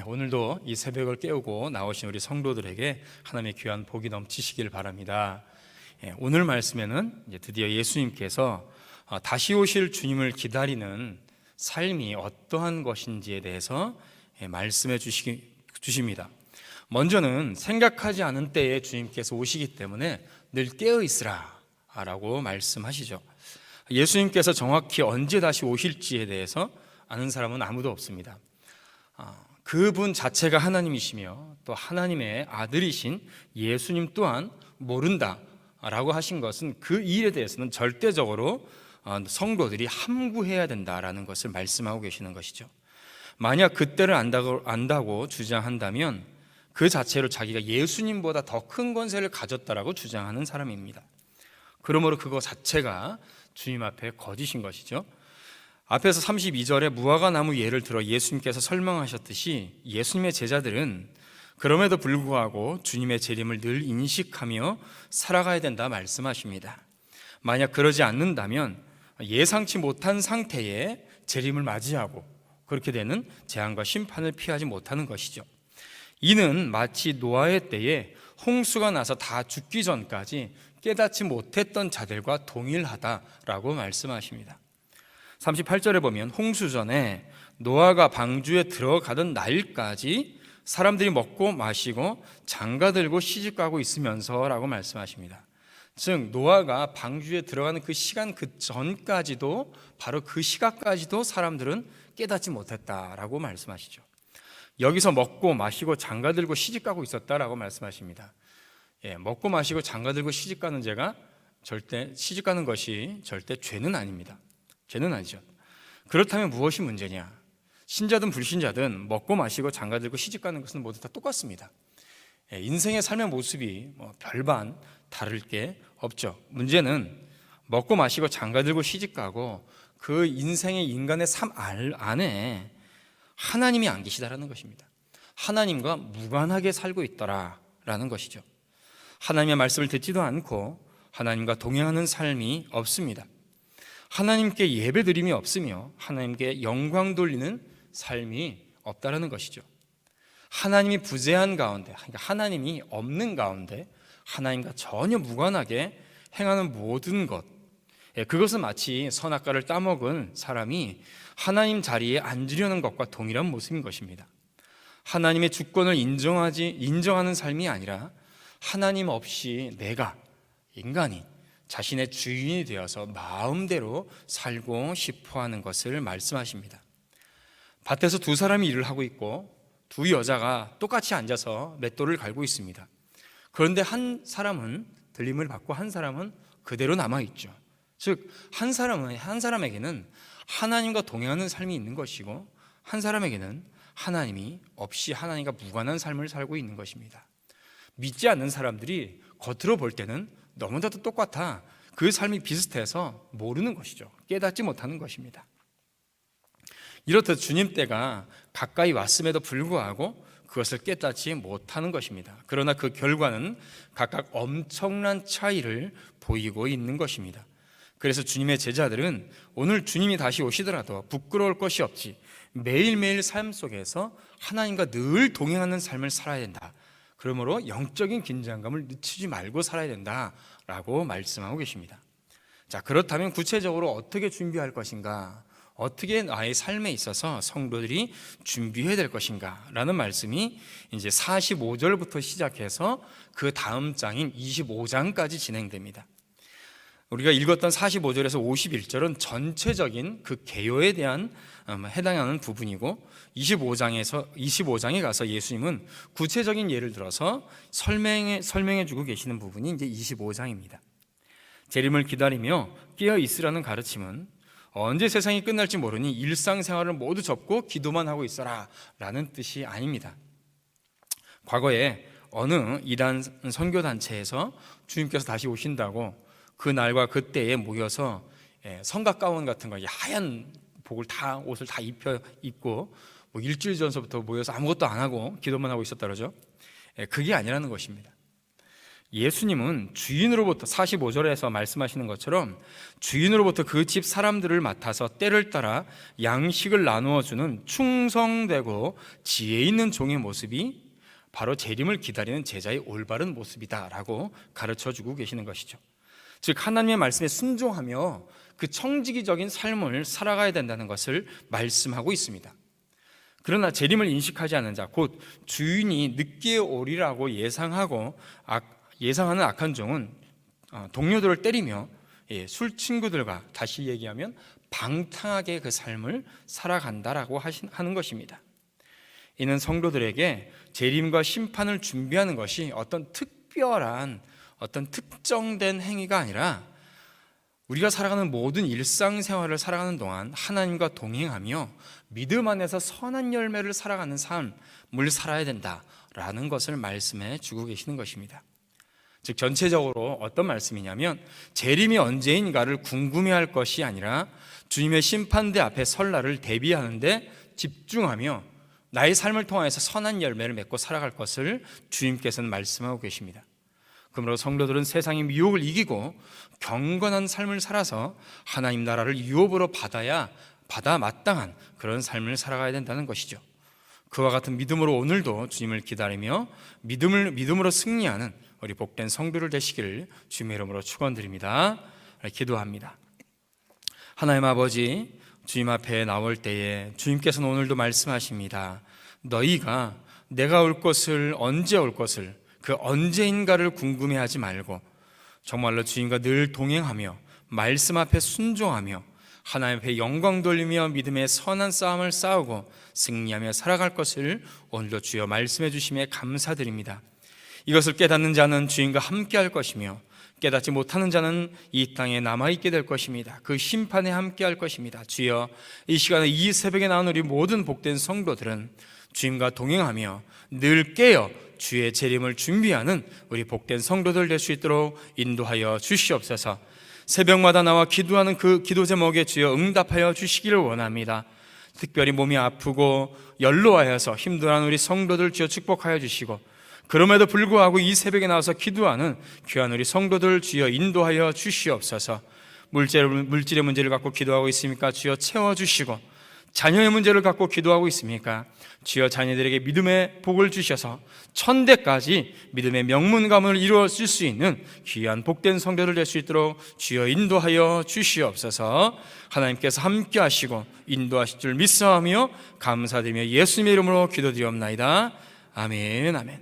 오늘도 이 새벽을 깨우고 나오신 우리 성도들에게 하나님의 귀한 복이 넘치시길 바랍니다. 오늘 말씀에는 이제 드디어 예수님께서 다시 오실 주님을 기다리는 삶이 어떠한 것인지에 대해서 말씀해 주십니다. 먼저는 생각하지 않은 때에 주님께서 오시기 때문에 늘 깨어 있으라 라고 말씀하시죠. 예수님께서 정확히 언제 다시 오실지에 대해서 아는 사람은 아무도 없습니다. 그분 자체가 하나님이시며 또 하나님의 아들이신 예수님 또한 모른다라고 하신 것은 그 일에 대해서는 절대적으로 성도들이 함구해야 된다라는 것을 말씀하고 계시는 것이죠. 만약 그때를 안다고 주장한다면 그 자체로 자기가 예수님보다 더 큰 권세를 가졌다라고 주장하는 사람입니다. 그러므로 그거 자체가 주님 앞에 거짓인 것이죠. 앞에서 32절에 무화과나무 예를 들어 예수님께서 설명하셨듯이 예수님의 제자들은 그럼에도 불구하고 주님의 재림을 늘 인식하며 살아가야 된다 말씀하십니다. 만약 그러지 않는다면 예상치 못한 상태에 재림을 맞이하고 그렇게 되는 재앙과 심판을 피하지 못하는 것이죠. 이는 마치 노아의 때에 홍수가 나서 다 죽기 전까지 깨닫지 못했던 자들과 동일하다라고 말씀하십니다. 38절에 보면 홍수 전에 노아가 방주에 들어가던 날까지 사람들이 먹고 마시고 장가들고 시집가고 있으면서 라고 말씀하십니다. 즉 노아가 방주에 들어가는 그 시간 그 전까지도 바로 그 시각까지도 사람들은 깨닫지 못했다라고 말씀하시죠. 여기서 먹고 마시고 장가들고 시집가고 있었다라고 말씀하십니다. 먹고 마시고 장가들고 시집가는 시집가는 것이 절대 죄는 아닙니다. 죄는 아니죠. 그렇다면 무엇이 문제냐? 신자든 불신자든 먹고 마시고 장가들고 시집가는 것은 모두 다 똑같습니다. 인생의 삶의 모습이 별반 다를 게 없죠. 문제는 먹고 마시고 장가들고 시집가고 그 인생의 인간의 삶 안에 하나님이 안 계시다라는 것입니다. 하나님과 무관하게 살고 있더라라는 것이죠. 하나님의 말씀을 듣지도 않고 하나님과 동행하는 삶이 없습니다. 하나님께 예배드림이 없으며 하나님께 영광 돌리는 삶이 없다라는 것이죠. 하나님이 부재한 가운데, 그러니까 하나님이 없는 가운데 하나님과 전혀 무관하게 행하는 모든 것, 그것은 마치 선악과를 따먹은 사람이 하나님 자리에 앉으려는 것과 동일한 모습인 것입니다. 하나님의 주권을 인정하는 삶이 아니라 하나님 없이 내가, 인간이 자신의 주인이 되어서 마음대로 살고 싶어하는 것을 말씀하십니다. 밭에서 두 사람이 일을 하고 있고 두 여자가 똑같이 앉아서 맷돌을 갈고 있습니다. 그런데 한 사람은 들림을 받고 한 사람은 그대로 남아있죠. 즉 한 사람에게는 하나님과 동행하는 삶이 있는 것이고 한 사람에게는 하나님이 없이 하나님과 무관한 삶을 살고 있는 것입니다. 믿지 않는 사람들이 겉으로 볼 때는 너무나도 똑같아 그 삶이 비슷해서 모르는 것이죠. 깨닫지 못하는 것입니다. 이렇듯 주님 때가 가까이 왔음에도 불구하고 그것을 깨닫지 못하는 것입니다. 그러나 그 결과는 각각 엄청난 차이를 보이고 있는 것입니다. 그래서 주님의 제자들은 오늘 주님이 다시 오시더라도 부끄러울 것이 없지, 매일매일 삶 속에서 하나님과 늘 동행하는 삶을 살아야 된다. 그러므로 영적인 긴장감을 늦추지 말고 살아야 된다라고 말씀하고 계십니다. 자, 그렇다면 구체적으로 어떻게 준비할 것인가? 어떻게 나의 삶에 있어서 성도들이 준비해야 될 것인가? 라는 말씀이 이제 45절부터 시작해서 그 다음 장인 25장까지 진행됩니다. 우리가 읽었던 45절에서 51절은 전체적인 그 개요에 대한 해당하는 부분이고 25장에 가서 예수님은 구체적인 예를 들어서 설명해 주고 계시는 부분이 이제 25장입니다. 재림을 기다리며 깨어 있으라는 가르침은 언제 세상이 끝날지 모르니 일상생활을 모두 접고 기도만 하고 있어라 라는 뜻이 아닙니다. 과거에 어느 이단 선교단체에서 주님께서 다시 오신다고 그 날과 그때에 모여서 성각 가운 같은 거, 하얀 옷을 다 입고 일주일 전서부터 모여서 아무것도 안 하고 기도만 하고 있었다 그러죠. 그게 아니라는 것입니다. 예수님은 주인으로부터 45절에서 말씀하시는 것처럼 주인으로부터 그 집 사람들을 맡아서 때를 따라 양식을 나누어 주는 충성되고 지혜 있는 종의 모습이 바로 재림을 기다리는 제자의 올바른 모습이다라고 가르쳐주고 계시는 것이죠. 즉 하나님의 말씀에 순종하며 그 청지기적인 삶을 살아가야 된다는 것을 말씀하고 있습니다. 그러나 재림을 인식하지 않은 자, 곧 주인이 늦게 오리라고 예상하는 악한 종은 동료들을 때리며 술 친구들과, 다시 얘기하면 방탕하게 그 삶을 살아간다라고 하는 것입니다. 이는 성도들에게 재림과 심판을 준비하는 것이 어떤 특별한, 어떤 특정된 행위가 아니라 우리가 살아가는 모든 일상생활을 살아가는 동안 하나님과 동행하며 믿음 안에서 선한 열매를 살아가는 삶을 살아야 된다라는 것을 말씀해 주고 계시는 것입니다. 즉 전체적으로 어떤 말씀이냐면 재림이 언제인가를 궁금해할 것이 아니라 주님의 심판대 앞에 설 날을 대비하는데 집중하며 나의 삶을 통해서 선한 열매를 맺고 살아갈 것을 주님께서는 말씀하고 계십니다. 그러므로 성도들은 세상의 미혹을 이기고 경건한 삶을 살아서 하나님 나라를 유업으로 받아 마땅한 그런 삶을 살아가야 된다는 것이죠. 그와 같은 믿음으로 오늘도 주님을 기다리며 믿음으로 승리하는 우리 복된 성도들 되시기를 주님의 이름으로 축원드립니다. 기도합니다. 하나님 아버지, 주님 앞에 나올 때에 주님께서는 오늘도 말씀하십니다. 너희가 내가 올 것을, 언제 올 것을, 그 언제인가를 궁금해하지 말고 정말로 주님과 늘 동행하며 말씀 앞에 순종하며 하나님 앞에 영광 돌리며 믿음의 선한 싸움을 싸우고 승리하며 살아갈 것을 오늘도 주여 말씀해 주심에 감사드립니다. 이것을 깨닫는 자는 주님과 함께 할 것이며 깨닫지 못하는 자는 이 땅에 남아있게 될 것입니다. 그 심판에 함께 할 것입니다. 주여, 이 시간에 이 새벽에 나온 우리 모든 복된 성도들은 주님과 동행하며 늘 깨어 주의 재림을 준비하는 우리 복된 성도들 될 수 있도록 인도하여 주시옵소서. 새벽마다 나와 기도하는 그 기도 제목에 주여 응답하여 주시기를 원합니다. 특별히 몸이 아프고 연로하여서 힘들어하는 우리 성도들 주여 축복하여 주시고, 그럼에도 불구하고 이 새벽에 나와서 기도하는 귀한 우리 성도들 주여 인도하여 주시옵소서. 물질의 문제를 갖고 기도하고 있습니까? 주여 채워주시고, 자녀의 문제를 갖고 기도하고 있습니까? 주여 자녀들에게 믿음의 복을 주셔서 천대까지 믿음의 명문감을 이루어질 수 있는 귀한 복된 성도들 될 수 있도록 주여 인도하여 주시옵소서. 하나님께서 함께 하시고 인도하실 줄 믿사오며 감사드리며 예수님의 이름으로 기도드리옵나이다. 아멘, 아멘.